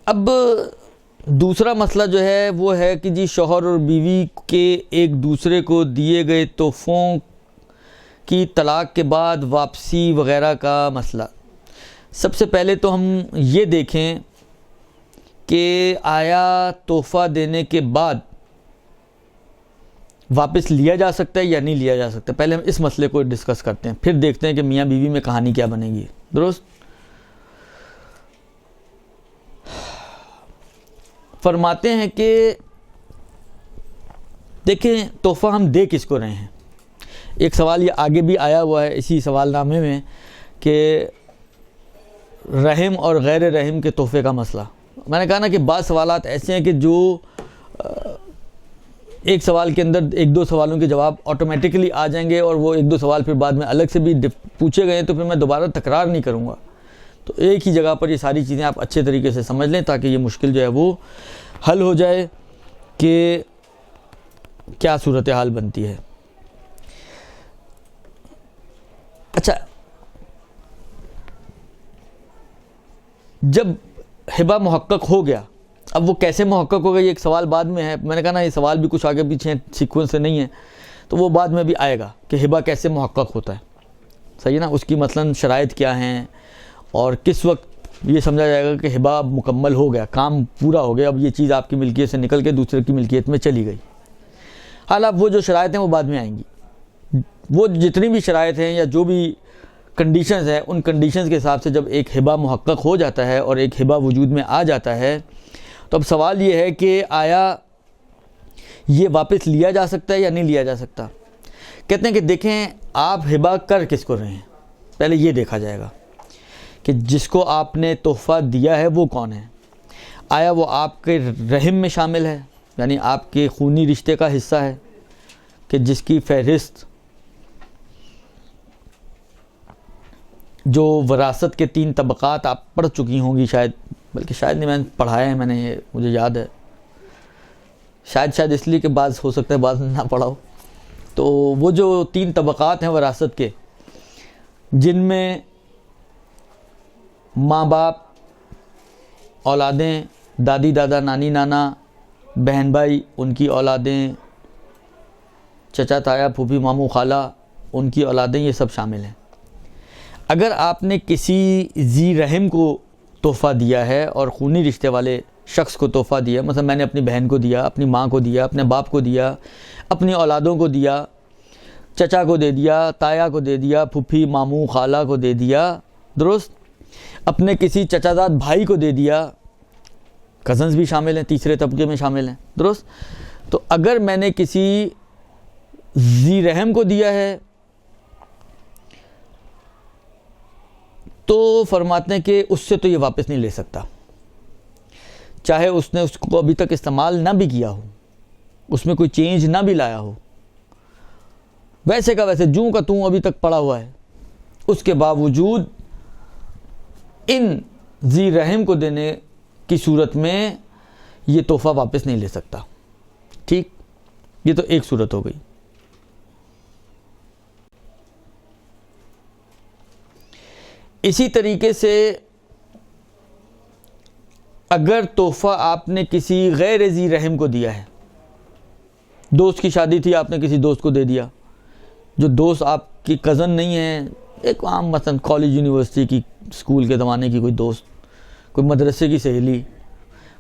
اب دوسرا مسئلہ جو ہے وہ ہے کہ جی شوہر اور بیوی کے ایک دوسرے کو دیے گئے تحفوں کی طلاق کے بعد واپسی وغیرہ کا مسئلہ. سب سے پہلے تو ہم یہ دیکھیں کہ آیا تحفہ دینے کے بعد واپس لیا جا سکتا ہے یا نہیں لیا جا سکتا. پہلے ہم اس مسئلے کو ڈسکس کرتے ہیں، پھر دیکھتے ہیں کہ میاں بیوی میں کہانی کیا بنے گی. درست؟ فرماتے ہیں کہ دیکھیں تحفہ ہم دے کس کو رہے ہیں. ایک سوال یہ آگے بھی آیا ہوا ہے اسی سوال نامے میں کہ رحم اور غیر رحم کے تحفے کا مسئلہ. میں نے کہا نا کہ بعض سوالات ایسے ہیں کہ جو ایک سوال کے اندر ایک دو سوالوں کے جواب آٹومیٹکلی آ جائیں گے، اور وہ ایک دو سوال پھر بعد میں الگ سے بھی پوچھے گئے تو پھر میں دوبارہ تکرار نہیں کروں گا. تو ایک ہی جگہ پر یہ ساری چیزیں آپ اچھے طریقے سے سمجھ لیں تاکہ یہ مشکل جو ہے وہ حل ہو جائے کہ کیا صورتحال بنتی ہے. اچھا، جب ہبہ محقق ہو گیا، اب وہ کیسے محقق ہو گیا یہ ایک سوال بعد میں ہے. میں نے کہا نا یہ سوال بھی کچھ آگے پیچھے سیکوینس سے نہیں ہے، تو وہ بعد میں بھی آئے گا کہ ہبہ کیسے محقق ہوتا ہے. صحیح ہے نا؟ اس کی مثلاً شرائط کیا ہیں اور کس وقت یہ سمجھا جائے گا کہ ہبہ مکمل ہو گیا، کام پورا ہو گیا، اب یہ چیز آپ کی ملکیت سے نکل کے دوسرے کی ملکیت میں چلی گئی. حالانکہ وہ جو شرائط ہیں وہ بعد میں آئیں گی. وہ جتنی بھی شرائط ہیں یا جو بھی کنڈیشنز ہیں، ان کنڈیشنز کے حساب سے جب ایک ہبہ محقق ہو جاتا ہے اور ایک ہبہ وجود میں آ جاتا ہے تو اب سوال یہ ہے کہ آیا یہ واپس لیا جا سکتا ہے یا نہیں لیا جا سکتا. کہتے ہیں کہ دیکھیں آپ ہبہ کر کس کو رہے ہیں، پہلے یہ دیکھا جائے گا کہ جس کو آپ نے تحفہ دیا ہے وہ کون ہے. آیا وہ آپ کے رحم میں شامل ہے، یعنی آپ کے خونی رشتے کا حصہ ہے کہ جس کی فہرست جو وراثت کے 3 طبقات آپ پڑھ چکی ہوں گی، شاید، بلکہ شاید نہیں، میں نے پڑھایا ہے، میں نے یہ مجھے یاد ہے، شاید اس لیے کہ بعض ہو سکتا ہے بعض نہ پڑھا ہو. تو وہ جو 3 طبقات ہیں وراثت کے، جن میں ماں باپ، اولادیں، دادی دادا، نانی نانا، بہن بھائی ان کی اولادیں، چچا تایا، پھوپھی ماموں خالہ ان کی اولادیں، یہ سب شامل ہیں. اگر آپ نے کسی ذی رحم کو تحفہ دیا ہے اور خونی رشتے والے شخص کو تحفہ دیا، مثلا میں نے اپنی بہن کو دیا، اپنی ماں کو دیا، اپنے باپ کو دیا، اپنی اولادوں کو دیا، چچا کو دے دیا، تایا کو دے دیا، پھوپھی ماموں خالہ کو دے دیا، درست، اپنے کسی چچا زاد بھائی کو دے دیا، کزنز بھی شامل ہیں، تیسرے طبقے میں شامل ہیں، درست. تو اگر میں نے کسی ذی رحم کو دیا ہے تو فرماتے ہیں کہ اس سے تو یہ واپس نہیں لے سکتا، چاہے اس نے اس کو ابھی تک استعمال نہ بھی کیا ہو، اس میں کوئی چینج نہ بھی لایا ہو، ویسے کا ویسے جوں کا توں ابھی تک پڑا ہوا ہے، اس کے باوجود ان ذی رحم کو دینے کی صورت میں یہ تحفہ واپس نہیں لے سکتا. ٹھیک، یہ تو ایک صورت ہو گئی. اسی طریقے سے اگر تحفہ آپ نے کسی غیر ذی رحم کو دیا ہے، دوست کی شادی تھی، آپ نے کسی دوست کو دے دیا، جو دوست آپ کی کزن نہیں ہے، ایک عام مثلا کالج یونیورسٹی کی، اسکول کے زمانے کی کوئی دوست، کوئی مدرسے کی سہیلی،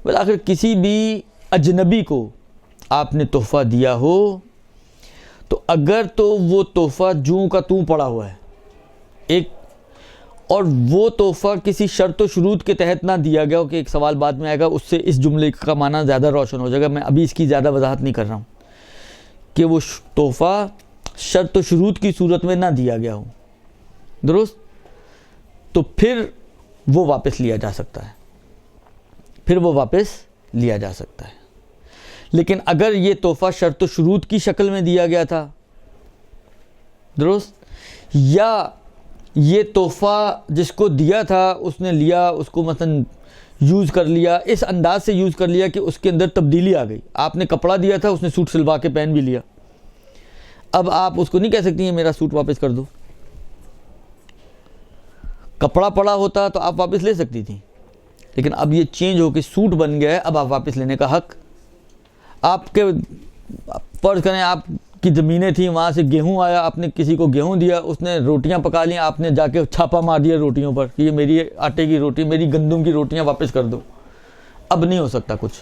بالآخر کسی بھی اجنبی کو آپ نے تحفہ دیا ہو، تو اگر تو وہ تحفہ جوں کا توں پڑا ہوا ہے ایک، اور وہ تحفہ کسی شرط و شروط کے تحت نہ دیا گیا ہو، کہ ایک سوال بعد میں آئے گا، اس سے اس جملے کا معنی زیادہ روشن ہو جائے گا، میں ابھی اس کی زیادہ وضاحت نہیں کر رہا ہوں، کہ وہ تحفہ شرط و شروط کی صورت میں نہ دیا گیا ہو، درست، تو پھر وہ واپس لیا جا سکتا ہے، پھر وہ واپس لیا جا سکتا ہے. لیکن اگر یہ تحفہ شرط و شروط کی شکل میں دیا گیا تھا، درست، یا یہ تحفہ جس کو دیا تھا اس نے لیا، اس کو مثلا یوز کر لیا، اس انداز سے یوز کر لیا کہ اس کے اندر تبدیلی آ گئی، آپ نے کپڑا دیا تھا، اس نے سوٹ سلوا کے پہن بھی لیا، اب آپ اس کو نہیں کہہ سکتی ہیں میرا سوٹ واپس کر دو. کپڑا پڑا ہوتا تو آپ واپس لے سکتی تھی، لیکن اب یہ چینج ہو کے سوٹ بن گیا ہے، اب آپ واپس لینے کا حق آپ کے، فرض کریں آپ کی زمینیں تھیں، وہاں سے گیہوں آیا، آپ نے کسی کو گیہوں دیا، اس نے روٹیاں پکا لیں، آپ نے جا کے چھاپا مار دیا روٹیوں پر کہ یہ میری آٹے کی روٹی، میری گندم کی روٹیاں واپس کر دو. اب نہیں ہو سکتا کچھ.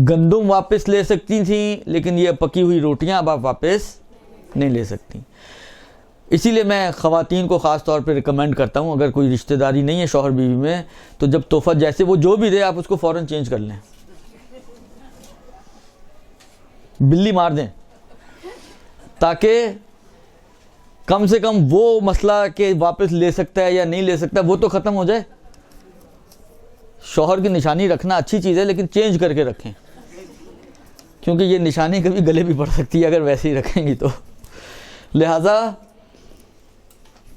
گندم واپس لے سکتی تھیں لیکن یہ پکی ہوئی روٹیاں اب آپ واپس نہیں لے سکتی. اسی لیے میں خواتین کو خاص طور پہ ریکمینڈ کرتا ہوں، اگر کوئی رشتہ داری نہیں ہے شوہر بیوی میں، تو جب تحفہ جیسے وہ جو بھی دے آپ اس کو فوراً چینج کر لیں، بلی مار دیں، تاکہ کم سے کم وہ مسئلہ کہ واپس لے سکتا ہے یا نہیں لے سکتا وہ تو ختم ہو جائے. شوہر کی نشانی رکھنا اچھی چیز ہے لیکن چینج کر کے رکھیں، کیونکہ یہ نشانی کبھی گلے بھی پڑ سکتی ہے اگر ویسے ہی رکھیں گی تو. لہٰذا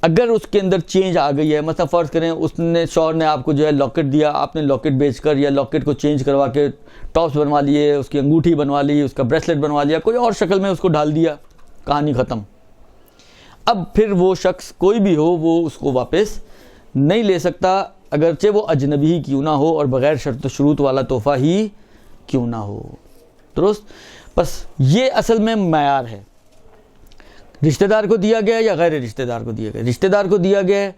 اگر اس کے اندر چینج آ گئی ہے، مثلا فرض کریں اس نے، شوہر نے آپ کو جو ہے لاکٹ دیا، آپ نے لاکٹ بیچ کر یا لاکٹ کو چینج کروا کے ٹاپس بنوا لیے، اس کی انگوٹھی بنوا لی، اس کا بریسلٹ بنوا لیا، کوئی اور شکل میں اس کو ڈال دیا، کہانی ختم. اب پھر وہ شخص کوئی بھی ہو وہ اس کو واپس نہیں لے سکتا، اگرچہ وہ اجنبی ہی کیوں نہ ہو اور بغیر شرط و شروط والا تحفہ ہی کیوں نہ ہو. درست؟ بس یہ اصل میں معیار ہے. رشتہ دار کو دیا گیا یا غیر رشتہ دار کو دیا گیا. رشتہ دار کو دیا گیا ہے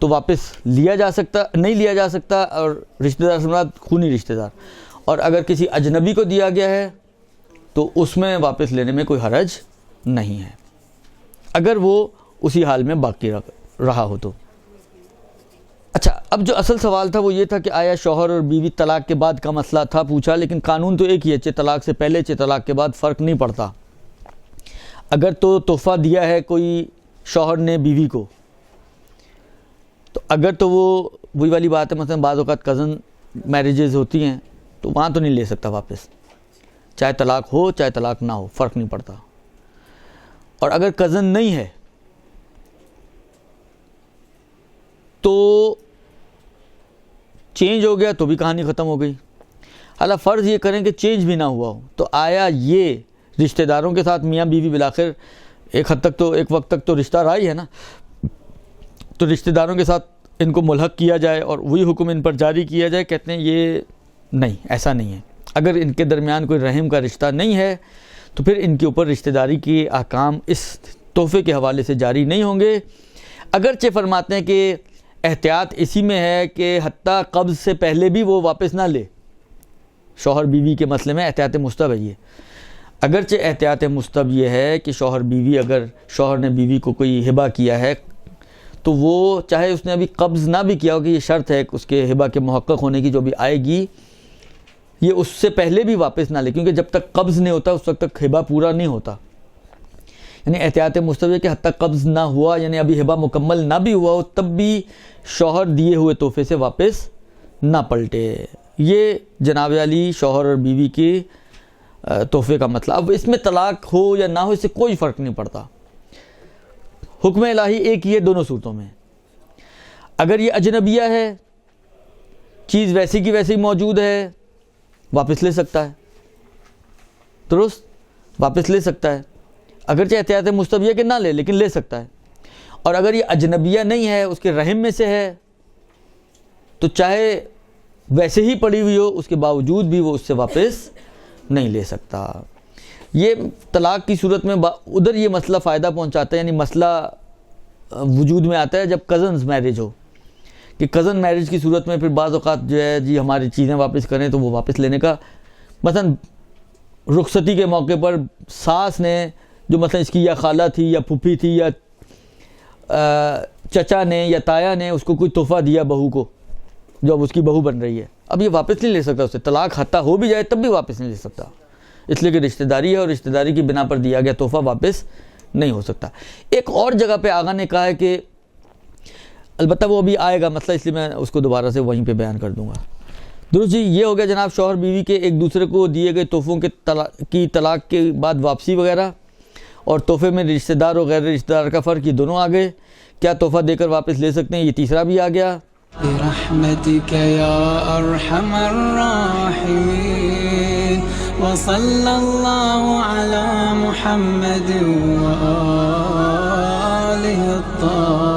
تو واپس لیا جا سکتا، نہیں لیا جا سکتا، اور رشتہ دار سے مراد خونی رشتہ دار. اور اگر کسی اجنبی کو دیا گیا ہے تو اس میں واپس لینے میں کوئی حرج نہیں ہے، اگر وہ اسی حال میں باقی رہا ہو تو. اچھا، اب جو اصل سوال تھا وہ یہ تھا کہ آیا شوہر اور بیوی طلاق کے بعد کا مسئلہ تھا پوچھا، لیکن قانون تو ایک ہی ہے، چہ طلاق سے پہلے چہ طلاق کے بعد فرق نہیں پڑتا. اگر تو تحفہ دیا ہے کوئی شوہر نے بیوی کو، تو اگر تو وہ وہی والی بات ہے، مثلا بعض اوقات کزن میریجز ہوتی ہیں تو وہاں تو نہیں لے سکتا واپس، چاہے طلاق ہو چاہے طلاق نہ ہو، فرق نہیں پڑتا. اور اگر کزن نہیں ہے تو چینج ہو گیا تو بھی کہانی ختم ہو گئی. حالانکہ فرض یہ کریں کہ چینج بھی نہ ہوا ہو، تو آیا یہ رشتہ داروں کے ساتھ میاں بیوی بالآخر ایک حد تک تو، ایک وقت تک تو رشتہ رہا ہی ہے نا، تو رشتہ داروں کے ساتھ ان کو ملحق کیا جائے اور وہی حکم ان پر جاری کیا جائے؟ کہتے ہیں یہ نہیں، ایسا نہیں ہے. اگر ان کے درمیان کوئی رحم کا رشتہ نہیں ہے تو پھر ان کے اوپر رشتہ داری کے احکام اس تحفے کے حوالے سے جاری نہیں ہوں گے. اگرچہ فرماتے ہیں کہ احتیاط اسی میں ہے کہ حتیٰ قبض سے پہلے بھی وہ واپس نہ لے. شوہر بیوی کے مسئلے میں احتیاط مستحب ہے یہ. اگرچہ احتیاط مستحب یہ ہے کہ شوہر بیوی، اگر شوہر نے بیوی کو کوئی ہبہ کیا ہے تو وہ چاہے اس نے ابھی قبض نہ بھی کیا ہو، کہ یہ شرط ہے اس کے ہبہ کے محقق ہونے کی جو بھی آئے گی، یہ اس سے پہلے بھی واپس نہ لے، کیونکہ جب تک قبض نہیں ہوتا اس وقت تک ہبہ پورا نہیں ہوتا. یعنی احتیاط مستحب ہے کہ حتیٰ قبض نہ ہوا، یعنی ابھی ہبہ مکمل نہ بھی ہوا ہو، تب بھی شوہر دیے ہوئے تحفے سے واپس نہ پلٹے. یہ جناب علی شوہر اور بیوی کی تحفے کا مطلب. اب اس میں طلاق ہو یا نہ ہو اس سے کوئی فرق نہیں پڑتا، حکم الہی ایک ہی ہے دونوں صورتوں میں. اگر یہ اجنبیہ ہے، چیز ویسی کی ویسی موجود ہے، واپس لے سکتا ہے. درست؟ واپس لے سکتا ہے، اگرچہ احتیاط مستحب ہے کہ نہ لے لیکن لے سکتا ہے. اور اگر یہ اجنبیہ نہیں ہے، اس کے رحم میں سے ہے، تو چاہے ویسے ہی پڑی ہوئی ہو اس کے باوجود بھی وہ اس سے واپس نہیں لے سکتا. یہ طلاق کی صورت میں ادھر یہ مسئلہ فائدہ پہنچاتا ہے، یعنی مسئلہ وجود میں آتا ہے جب کزنز میرج ہو، کہ کزن میرج کی صورت میں پھر بعض اوقات جو ہے جی ہماری چیزیں واپس کریں تو وہ واپس لینے کا، مثلا رخصتی کے موقع پر ساس نے جو مثلا اس کی یا خالہ تھی یا پھوپھی تھی یا چچا نے یا تایا نے اس کو کوئی تحفہ دیا بہو کو، جو اب اس کی بہو بن رہی ہے، اب یہ واپس نہیں لے سکتا اسے. طلاق حتیٰ ہو بھی جائے تب بھی واپس نہیں لے سکتا، اس لیے کہ رشتہ داری ہے اور رشتہ داری کی بنا پر دیا گیا تحفہ واپس نہیں ہو سکتا. ایک اور جگہ پہ آقا نے کہا ہے کہ البتہ وہ ابھی آئے گا مسئلہ، اس لیے میں اس کو دوبارہ سے وہیں پہ بیان کر دوں گا. درست جی. یہ ہو گیا جناب شوہر بیوی کے ایک دوسرے کو دیے گئے تحفوں کی طلاق کے بعد واپسی وغیرہ، اور تحفے میں رشتہ دار اور غیر رشتہ دار کا فرق، یہ دونوں آ گئے. کیا تحفہ دے کر واپس لے سکتے ہیں، یہ تیسرا بھی آ گیا. برحمتك يا أرحم الراحمين وصلى الله على محمد وآله الطاهرين.